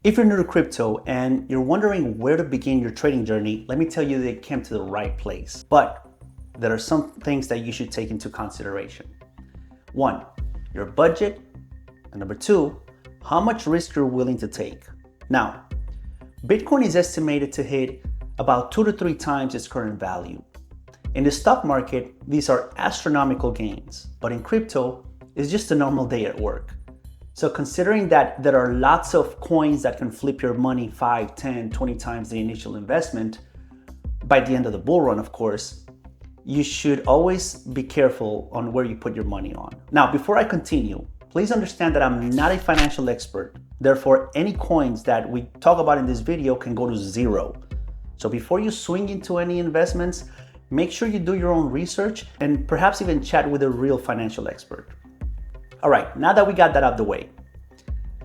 If you're new to crypto and you're wondering where to begin your trading journey, let me tell you that you came to the right place. But there are some things that you should take into consideration. One, your budget. And number two, how much risk you're willing to take. Now, Bitcoin is estimated to hit about 2 to 3 times its current value. In the stock market, these are astronomical gains, but in crypto, it's just a normal day at work. So considering that there are lots of coins that can flip your money 5, 10, 20 times the initial investment, by the end of the bull run, of course, you should always be careful on where you put your money on. Now, before I continue, please understand that I'm not a financial expert. Therefore, any coins that we talk about in this video can go to zero. So before you swing into any investments, make sure you do your own research and perhaps even chat with a real financial expert. All right, now that we got that out of the way,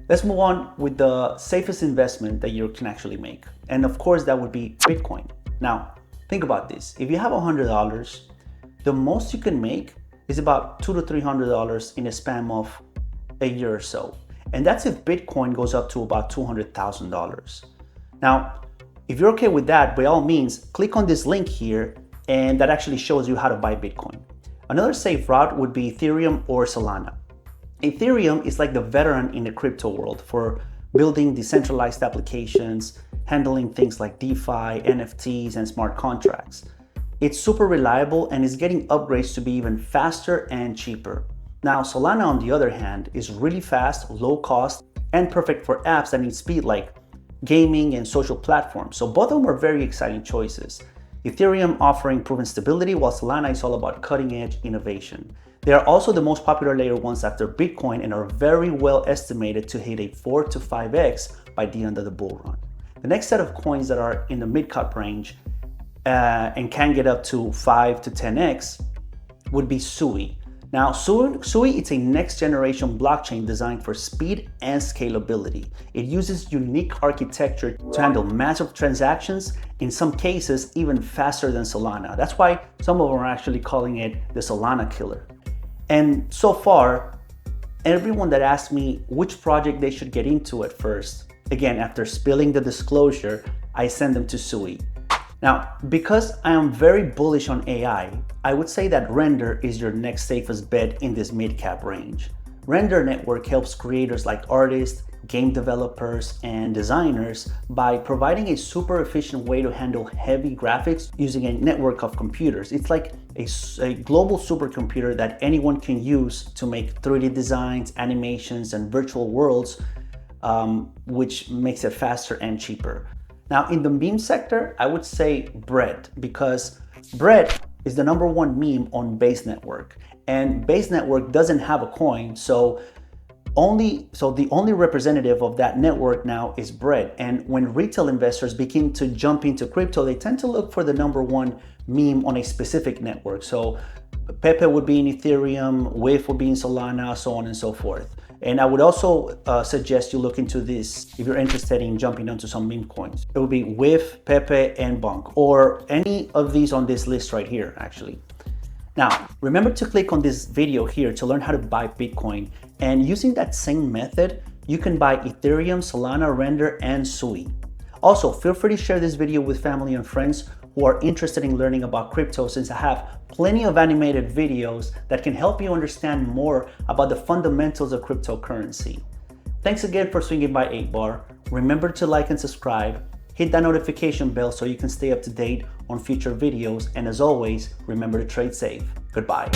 let's move on with the safest investment that you can actually make. And of course, that would be Bitcoin. Now, think about this. If you have $100, the most you can make is about $200 to $300 in a span of a year or so. And that's if Bitcoin goes up to about $200,000. Now, if you're okay with that, by all means, click on this link here, and that actually shows you how to buy Bitcoin. Another safe route would be Ethereum or Solana. Ethereum is like the veteran in the crypto world for building decentralized applications, handling things like DeFi, NFTs, and smart contracts. It's super reliable and is getting upgrades to be even faster and cheaper. Now, Solana, on the other hand, is really fast, low cost, and perfect for apps that need speed like gaming and social platforms. So both of them are very exciting choices. Ethereum offering proven stability, while Solana is all about cutting-edge innovation. They are also the most popular layer ones after Bitcoin and are very well estimated to hit a 4 to 5x by the end of the bull run. The next set of coins that are in the mid-cap range and can get up to 5 to 10x would be Sui. Now, Sui is a next-generation blockchain designed for speed and scalability. It uses unique architecture to handle massive transactions, in some cases even faster than Solana. That's why some of them are actually calling it the Solana killer. And so far, everyone that asked me which project they should get into at first, again, after spilling the disclosure, I send them to Sui. Now, because I am very bullish on AI, I would say that Render is your next safest bet in this mid-cap range. Render Network helps creators like artists, game developers, and designers by providing a super efficient way to handle heavy graphics using a network of computers. It's like a global supercomputer that anyone can use to make 3D designs, animations, and virtual worlds, which makes it faster and cheaper. Now, in the meme sector, I would say Bread, because Bread is the #1 meme on Base Network, and Base Network doesn't have a coin, so the only representative of that network now is Bread. And when retail investors begin to jump into crypto, they tend to look for the #1 meme on a specific network. So Pepe would be in Ethereum, Wave would be in Solana, so on and so forth. And I would also suggest you look into this if you're interested in jumping onto some meme coins. It would be Wave, Pepe, and Bonk, or any of these on this list right here, actually. Now, remember to click on this video here to learn how to buy Bitcoin. And using that same method, you can buy Ethereum, Solana, Render, and Sui. Also, feel free to share this video with family and friends who are interested in learning about crypto, since I have plenty of animated videos that can help you understand more about the fundamentals of cryptocurrency. Thanks again for swinging by 8bar. Remember to like and subscribe. Hit that notification bell so you can stay up to date on future videos. And as always, remember to trade safe. Goodbye.